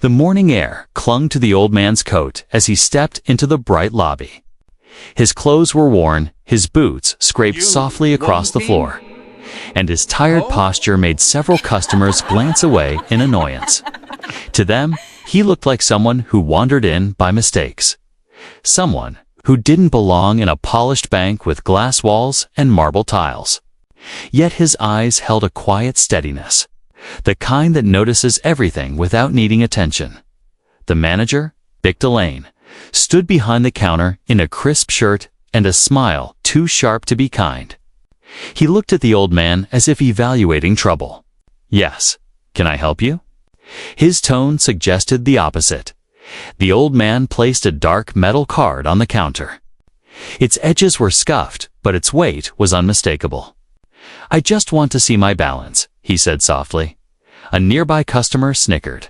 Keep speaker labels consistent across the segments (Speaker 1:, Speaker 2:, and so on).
Speaker 1: The morning air clung to the old man's coat as he stepped into the bright lobby. His clothes were worn, his boots scraped softly across the floor, and his tired posture made several customers glance away in annoyance. To them, he looked like someone who wandered in by mistakes. Someone who didn't belong in a polished bank with glass walls and marble tiles. Yet his eyes held a quiet steadiness, the kind that notices everything without needing attention. The manager, Vic Delane, stood behind the counter in a crisp shirt and a smile too sharp to be kind. He looked at the old man as if evaluating trouble. "Yes, can I help you?" His tone suggested the opposite. The old man placed a dark metal card on the counter. Its edges were scuffed, but its weight was unmistakable. "I just want to see my balance," he said softly. A nearby customer snickered.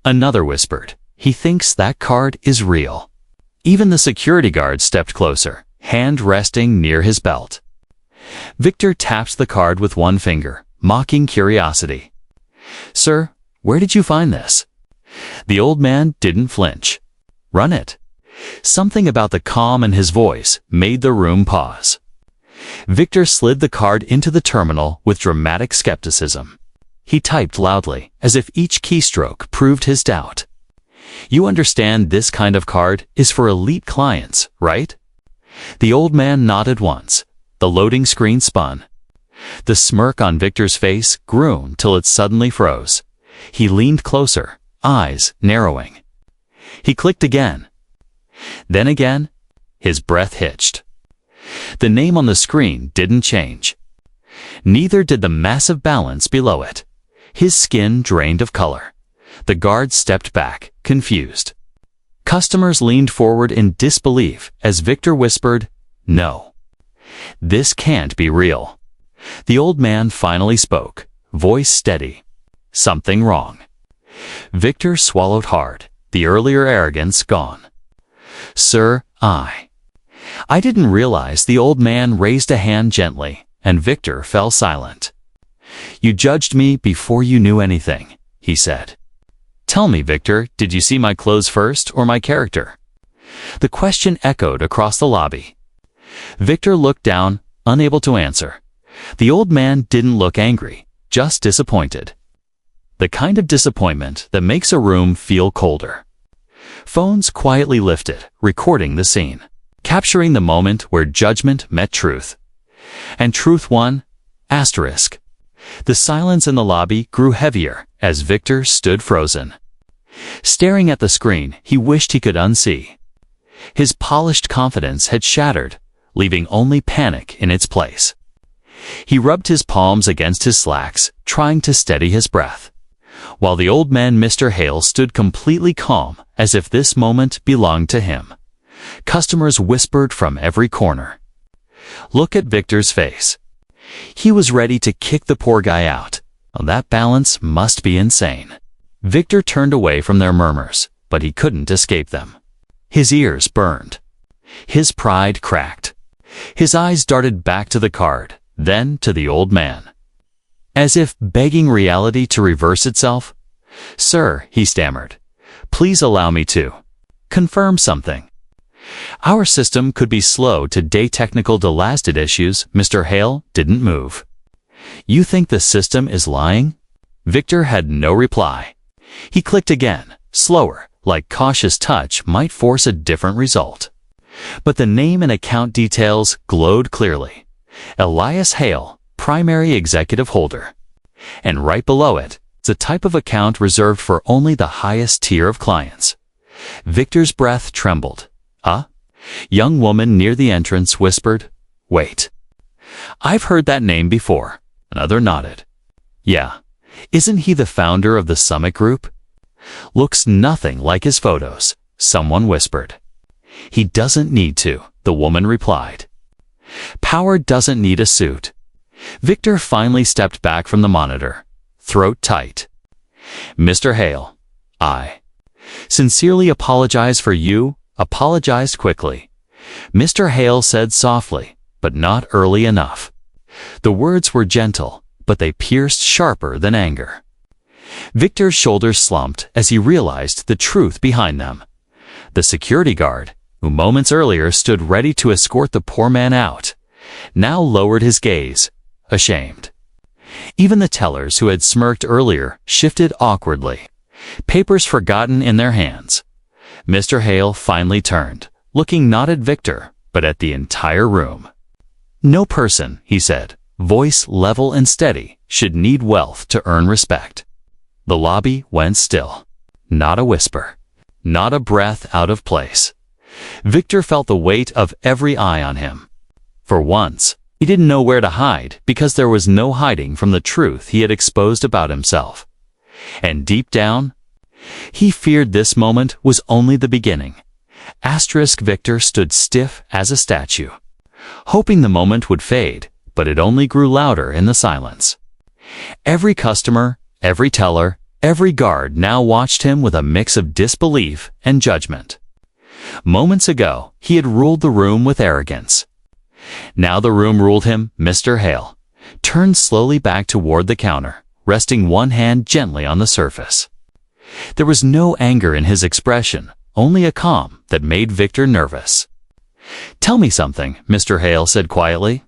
Speaker 1: Another whispered, "He thinks that card is real." Even the security guard stepped closer, hand resting near his belt. Victor tapped the card with one finger, mocking curiosity. "Sir, where did you find this?" The old man didn't flinch. "Run it." Something about the calm in his voice made the room pause. Victor slid the card into the terminal with dramatic skepticism. He typed loudly, as if each keystroke proved his doubt. "You understand this kind of card is for elite clients, right?" The old man nodded once. The loading screen spun. The smirk on Victor's face grew till it suddenly froze. He leaned closer, eyes narrowing. He clicked again. Then again, his breath hitched. The name on the screen didn't change. Neither did the massive balance below it. His skin drained of color. The guard stepped back, confused. Customers leaned forward in disbelief as Victor whispered, "No. This can't be real." The old man finally spoke, voice steady. "Something wrong." Victor swallowed hard, the earlier arrogance gone. "Sir, I didn't realize." The old man raised a hand gently, and Victor fell silent. "You judged me before you knew anything," he said. "Tell me, Victor, did you see my clothes first or my character?" The question echoed across the lobby. Victor looked down, unable to answer. The old man didn't look angry, just disappointed. The kind of disappointment that makes a room feel colder. Phones quietly lifted, recording the scene, capturing the moment where judgment met truth. And truth won. Asterisk. The silence in the lobby grew heavier as Victor stood frozen. Staring at the screen he wished he could unsee. His polished confidence had shattered, leaving only panic in its place. He rubbed his palms against his slacks, trying to steady his breath, while the old man Mr. Hale stood completely calm, as if this moment belonged to him. Customers whispered from every corner. Look at Victor's face. He was ready to kick the poor guy out. That balance must be insane. Victor turned away from their murmurs, but he couldn't escape them. His ears burned. His pride cracked. His eyes darted back to the card, then to the old man, as if begging reality to reverse itself. "Sir," he stammered, "please allow me to confirm something." "Our system could be slow to detect technical delasted issues." Mr. Hale didn't move. "You think the system is lying?" Victor had no reply. He clicked again, slower, like cautious touch might force a different result. But the name and account details glowed clearly. Elias Hale, primary executive holder. And right below it, the type of account reserved for only the highest tier of clients. Victor's breath trembled. "A young woman near the entrance whispered, 'Wait. I've heard that name before.'" Another nodded. "Yeah. Isn't he the founder of the Summit Group?" "Looks nothing like his photos," someone whispered. "He doesn't need to," the woman replied. "Power doesn't need a suit." Victor finally stepped back from the monitor, throat tight. "Mr. Hale, I sincerely apologize for you." Apologized quickly. Mr. Hale said softly, but not early enough. The words were gentle, but they pierced sharper than anger. Victor's shoulders slumped as he realized the truth behind them. The security guard, who moments earlier stood ready to escort the poor man out, now lowered his gaze, ashamed. Even the tellers who had smirked earlier shifted awkwardly, papers forgotten in their hands. Mr. Hale finally turned, looking not at Victor, but at the entire room. "No person," he said, voice level and steady, "should need wealth to earn respect." The lobby went still. Not a whisper. Not a breath out of place. Victor felt the weight of every eye on him. For once, he didn't know where to hide because there was no hiding from the truth he had exposed about himself. And deep down, he feared this moment was only the beginning. Victor stood stiff as a statue, hoping the moment would fade, but it only grew louder in the silence. Every customer, every teller, every guard now watched him with a mix of disbelief and judgment. Moments ago, he had ruled the room with arrogance. Now the room ruled him. Mr. Hale turned slowly back toward the counter, resting one hand gently on the surface. There was no anger in his expression, only a calm that made Victor nervous. "Tell me something," Mr. Hale said quietly.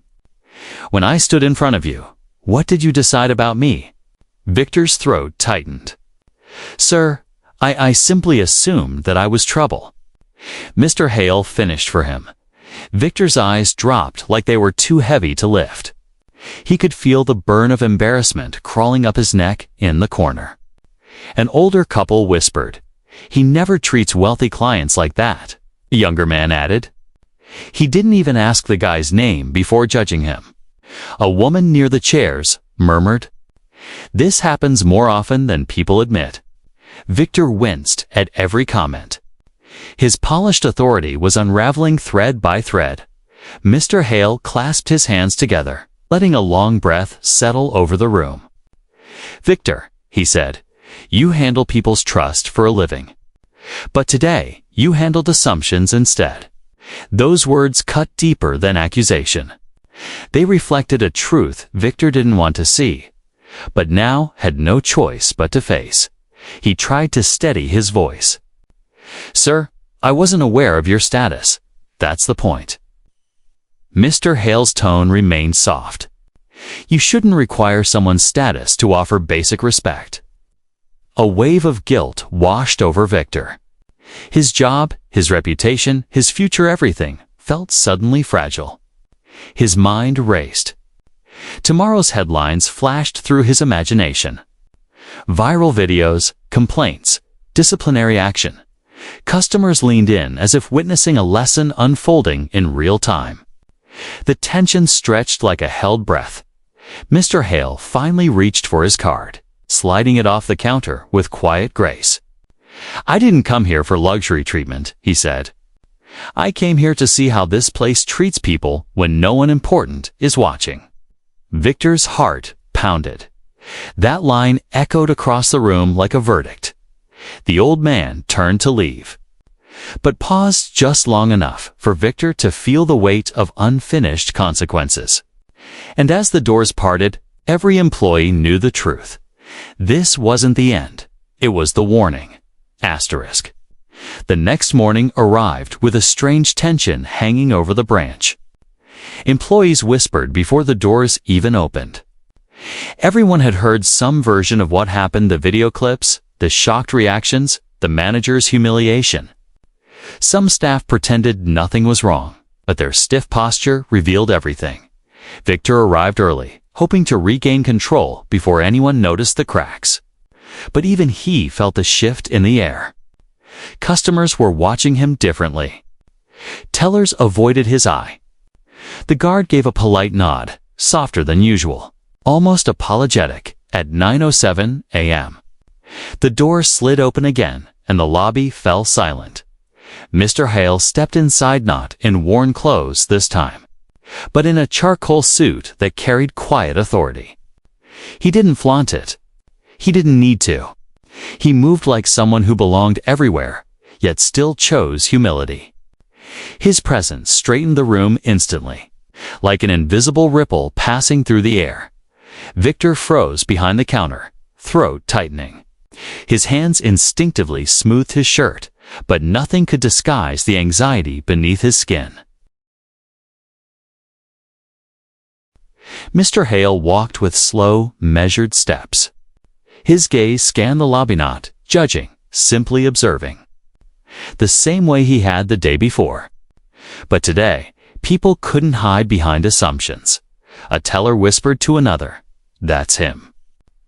Speaker 1: "When I stood in front of you, what did you decide about me?" Victor's throat tightened. "Sir, I simply assumed that I was trouble." Mr. Hale finished for him. Victor's eyes dropped like they were too heavy to lift. He could feel the burn of embarrassment crawling up his neck in the corner. An older couple whispered, "He never treats wealthy clients like that," a younger man added. He didn't even ask the guy's name before judging him. A woman near the chairs murmured, "This happens more often than people admit." Victor winced at every comment. His polished authority was unraveling thread by thread. Mr. Hale clasped his hands together, letting a long breath settle over the room. "Victor," he said, "you handle people's trust for a living. But today, you handled assumptions instead." Those words cut deeper than accusation. They reflected a truth Victor didn't want to see, but now had no choice but to face. He tried to steady his voice. "Sir, I wasn't aware of your status. That's the point." Mr. Hale's tone remained soft. "You shouldn't require someone's status to offer basic respect." A wave of guilt washed over Victor. His job, his reputation, his future everything felt suddenly fragile. His mind raced. Tomorrow's headlines flashed through his imagination. Viral videos, complaints, disciplinary action. Customers leaned in as if witnessing a lesson unfolding in real time. The tension stretched like a held breath. Mr. Hale finally reached for his card, sliding it off the counter with quiet grace. "I didn't come here for luxury treatment," he said. "I came here to see how this place treats people when no one important is watching." Victor's heart pounded. That line echoed across the room like a verdict. The old man turned to leave, but paused just long enough for Victor to feel the weight of unfinished consequences. And as the doors parted, every employee knew the truth. This wasn't the end. It was the warning. Asterisk. The next morning arrived with a strange tension hanging over the branch. Employees whispered before the doors even opened. Everyone had heard some version of what happened: the video clips, the shocked reactions, the manager's humiliation. Some staff pretended nothing was wrong, but their stiff posture revealed everything. Victor arrived early, hoping to regain control before anyone noticed the cracks. But even he felt a shift in the air. Customers were watching him differently. Tellers avoided his eye. The guard gave a polite nod, softer than usual, almost apologetic, at 9:07 a.m. The door slid open again, and the lobby fell silent. Mr. Hale stepped inside, not in worn clothes this time, but in a charcoal suit that carried quiet authority. He didn't flaunt it. He didn't need to. He moved like someone who belonged everywhere, yet still chose humility. His presence straightened the room instantly, like an invisible ripple passing through the air. Victor froze behind the counter, throat tightening. His hands instinctively smoothed his shirt, but nothing could disguise the anxiety beneath his skin. Mr. Hale walked with slow, measured steps. His gaze scanned the lobby, not judging, simply observing. The same way he had the day before. But today, people couldn't hide behind assumptions. A teller whispered to another, "That's him.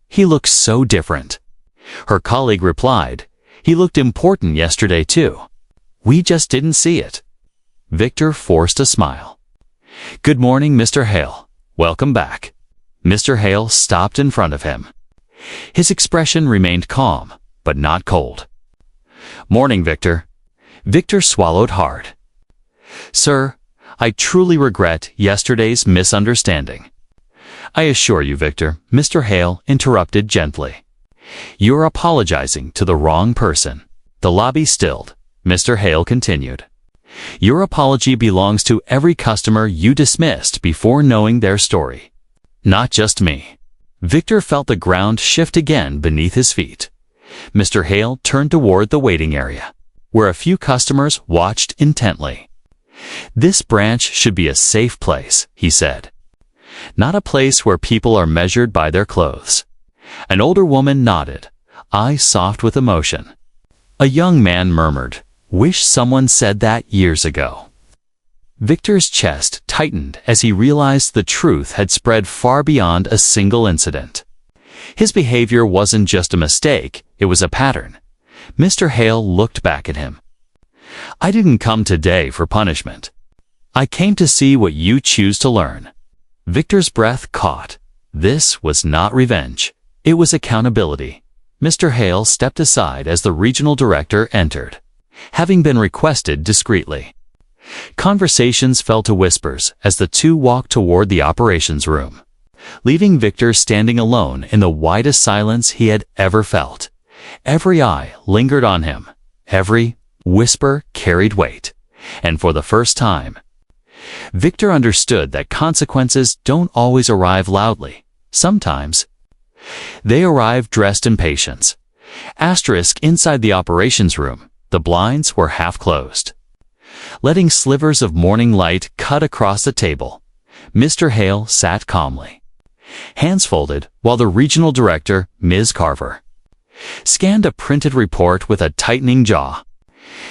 Speaker 1: He looks so different." Her colleague replied, "He looked important yesterday too. We just didn't see it." Victor forced a smile. "Good morning, Mr. Hale. Welcome back." Mr. Hale stopped in front of him. His expression remained calm, but not cold. "Morning, Victor." Victor swallowed hard. "Sir, I truly regret yesterday's misunderstanding." "I assure you, Victor," Mr. Hale interrupted gently. "You're apologizing to the wrong person." The lobby stilled. Mr. Hale continued. "Your apology belongs to every customer you dismissed before knowing their story. Not just me." Victor felt the ground shift again beneath his feet. Mr. Hale turned toward the waiting area, where a few customers watched intently. "This branch should be a safe place," he said. "Not a place where people are measured by their clothes." An older woman nodded, eyes soft with emotion. A young man murmured, "Wish someone said that years ago." Victor's chest tightened as he realized the truth had spread far beyond a single incident. His behavior wasn't just a mistake, it was a pattern. Mr. Hale looked back at him. "I didn't come today for punishment. I came to see what you choose to learn." Victor's breath caught. This was not revenge. It was accountability. Mr. Hale stepped aside as the regional director entered, having been requested discreetly. Conversations fell to whispers as the two walked toward the operations room, leaving Victor standing alone in the widest silence he had ever felt. Every eye lingered on him. Every whisper carried weight. And for the first time, Victor understood that consequences don't always arrive loudly. Sometimes, they arrive dressed in patience. Asterisk inside the operations room, the blinds were half closed, letting slivers of morning light cut across the table. Mr. Hale sat calmly, hands folded, while the regional director, Ms. Carver, scanned a printed report with a tightening jaw.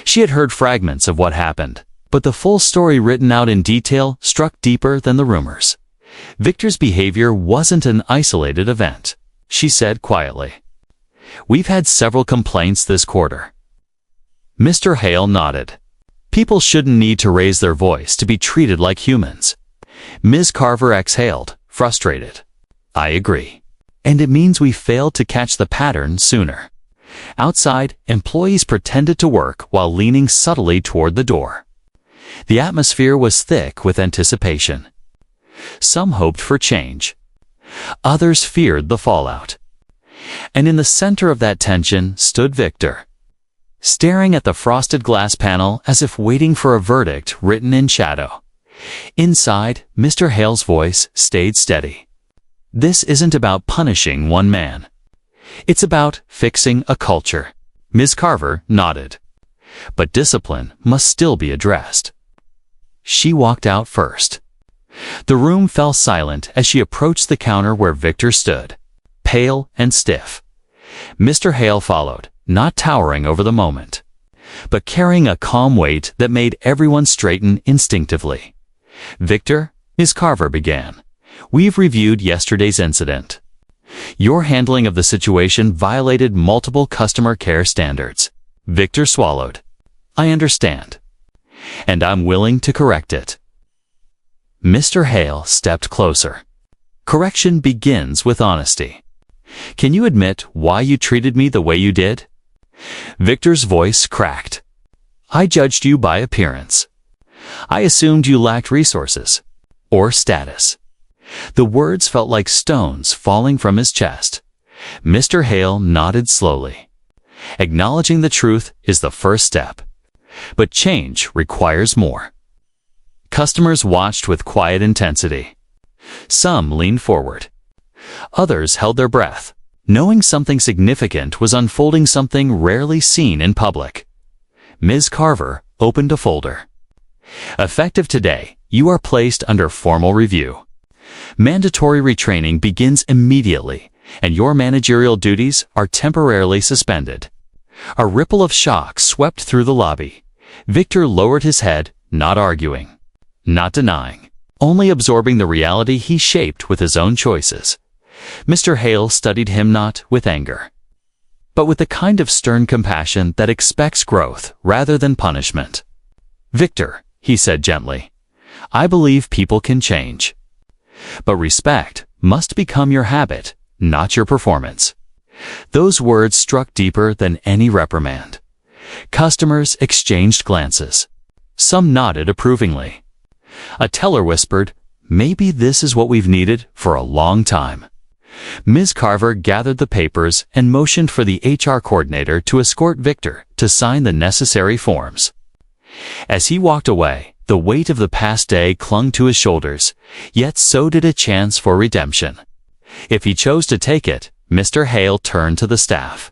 Speaker 1: She had heard fragments of what happened, but the full story written out in detail struck deeper than the rumors. Victor's behavior wasn't an isolated event, she said quietly. "We've had several complaints this quarter." Mr. Hale nodded. "People shouldn't need to raise their voice to be treated like humans." Ms. Carver exhaled, frustrated. "I agree. And it means we failed to catch the pattern sooner." Outside, employees pretended to work while leaning subtly toward the door. The atmosphere was thick with anticipation. Some hoped for change. Others feared the fallout. And in the center of that tension stood Victor, staring at the frosted glass panel as if waiting for a verdict written in shadow. Inside, Mr. Hale's voice stayed steady. "This isn't about punishing one man. It's about fixing a culture." Ms. Carver nodded. "But discipline must still be addressed." She walked out first. The room fell silent as she approached the counter where Victor stood, pale and stiff. Mr. Hale followed, not towering over the moment, but carrying a calm weight that made everyone straighten instinctively. "Victor," Ms. Carver began, "we've reviewed yesterday's incident. Your handling of the situation violated multiple customer care standards." Victor swallowed. "I understand. And I'm willing to correct it." Mr. Hale stepped closer. "Correction begins with honesty. Can you admit why you treated me the way you did?" Victor's voice cracked. "I judged you by appearance. I assumed you lacked resources or status." The words felt like stones falling from his chest. Mr. Hale nodded slowly. "Acknowledging the truth is the first step, but change requires more." Customers watched with quiet intensity. Some leaned forward. Others held their breath. knowing something significant was unfolding, something rarely seen in public. Ms. Carver opened a folder. Effective today, you are placed under formal review. Mandatory retraining begins immediately, and your managerial duties are temporarily suspended. A ripple of shock swept through the lobby. Victor lowered his head, not arguing, not denying, only absorbing the reality he shaped with his own choices. Mr. Hale studied him not with anger, but with the kind of stern compassion that expects growth rather than punishment. "Victor," he said gently, "I believe people can change. But respect must become your habit, not your performance." Those words struck deeper than any reprimand. Customers exchanged glances. Some nodded approvingly. A teller whispered, "Maybe this is what we've needed for a long time." Ms. Carver gathered the papers and motioned for the HR coordinator to escort Victor to sign the necessary forms. As he walked away, the weight of the past day clung to his shoulders, yet so did a chance for redemption. If he chose to take it, Mr. Hale turned to the staff.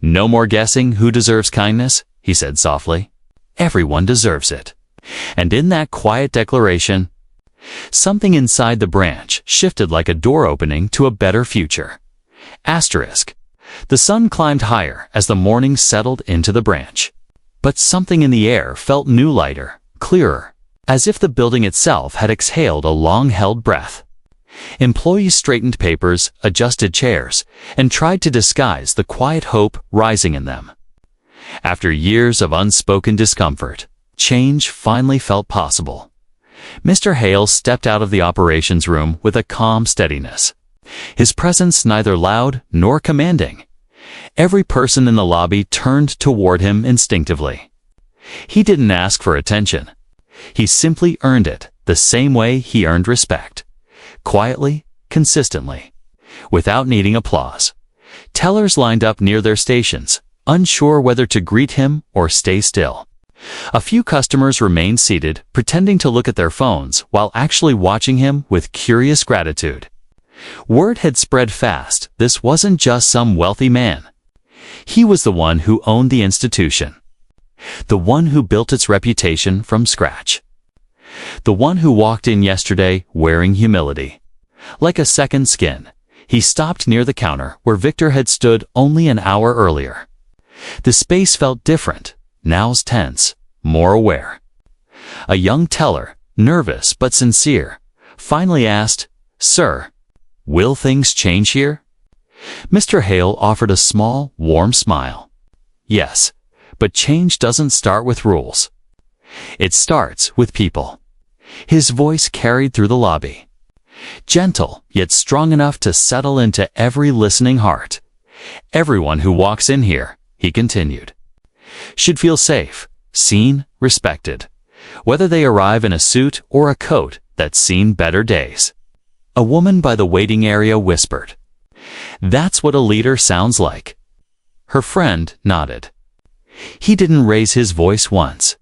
Speaker 1: "No more guessing who deserves kindness," he said softly. "Everyone deserves it." And in that quiet declaration, something inside the branch shifted like a door opening to a better future. Asterisk. The sun climbed higher as the morning settled into the branch. But something in the air felt new, lighter, clearer, as if the building itself had exhaled a long-held breath. Employees straightened papers, adjusted chairs, and tried to disguise the quiet hope rising in them. After years of unspoken discomfort, change finally felt possible. Mr. Hale stepped out of the operations room with a calm steadiness, his presence neither loud nor commanding. Every person in the lobby turned toward him instinctively. He didn't ask for attention. He simply earned it the same way he earned respect. Quietly, consistently, without needing applause. Tellers lined up near their stations, unsure whether to greet him or stay still. A few customers remained seated, pretending to look at their phones while actually watching him with curious gratitude. Word had spread fast. This wasn't just some wealthy man. He was the one who owned the institution, the one who built its reputation from scratch, the one who walked in yesterday wearing humility. Like a second skin, he stopped near the counter where Victor had stood only an hour earlier. The space felt different, now tense, more aware. A young teller, nervous but sincere, finally asked, "Sir, will things change here?" Mr. Hale offered a small, warm smile. "Yes, but change doesn't start with rules. It starts with people." His voice carried through the lobby, gentle yet strong enough to settle into every listening heart. "Everyone who walks in here," he continued, "should feel safe, seen, respected, whether they arrive in a suit or a coat that's seen better days." A woman by the waiting area whispered, "That's what a leader sounds like." Her friend nodded. He didn't raise his voice once,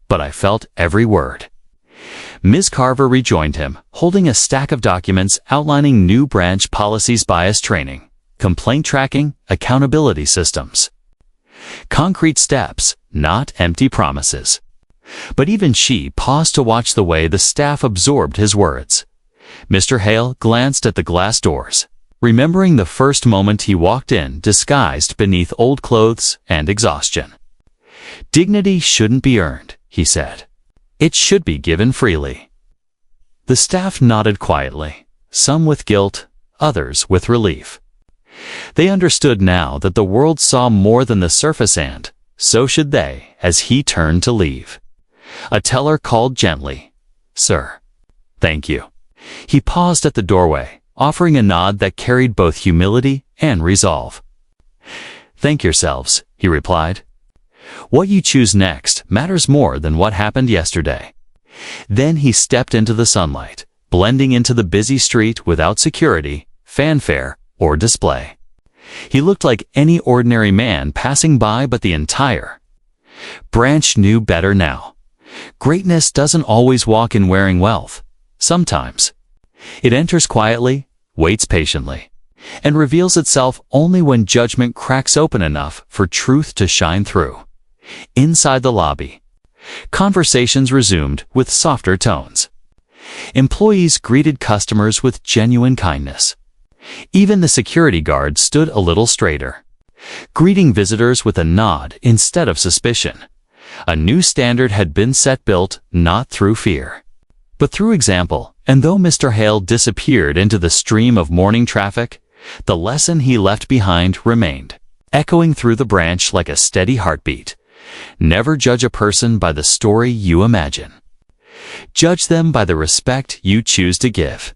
Speaker 1: but I felt every word. Ms. Carver rejoined him, holding a stack of documents outlining new branch policies, bias training, complaint tracking, accountability systems. Concrete steps, not empty promises. But even she paused to watch the way the staff absorbed his words. Mr. Hale glanced at the glass doors, remembering the first moment he walked in disguised beneath old clothes and exhaustion. "Dignity shouldn't be earned," he said. "It should be given freely." The staff nodded quietly, some with guilt, others with relief. They understood now that the world saw more than the surface, and so should they as he turned to leave. A teller called gently, "Sir." "Thank you." He paused at the doorway, offering a nod that carried both humility and resolve. "Thank yourselves," he replied. "What you choose next matters more than what happened yesterday." Then he stepped into the sunlight, blending into the busy street without security, fanfare, or display. He looked like any ordinary man passing by, but the entire branch knew better now. Greatness doesn't always walk in wearing wealth. Sometimes it enters quietly, waits patiently, and reveals itself only when judgment cracks open enough for truth to shine through. Inside the lobby, conversations resumed with softer tones. Employees greeted customers with genuine kindness. Even the security guard stood a little straighter, greeting visitors with a nod instead of suspicion. A new standard had been set, built not through fear, but through example. And though Mr. Hale disappeared into the stream of morning traffic, the lesson he left behind remained, echoing through the branch like a steady heartbeat. Never judge a person by the story you imagine. Judge them by the respect you choose to give.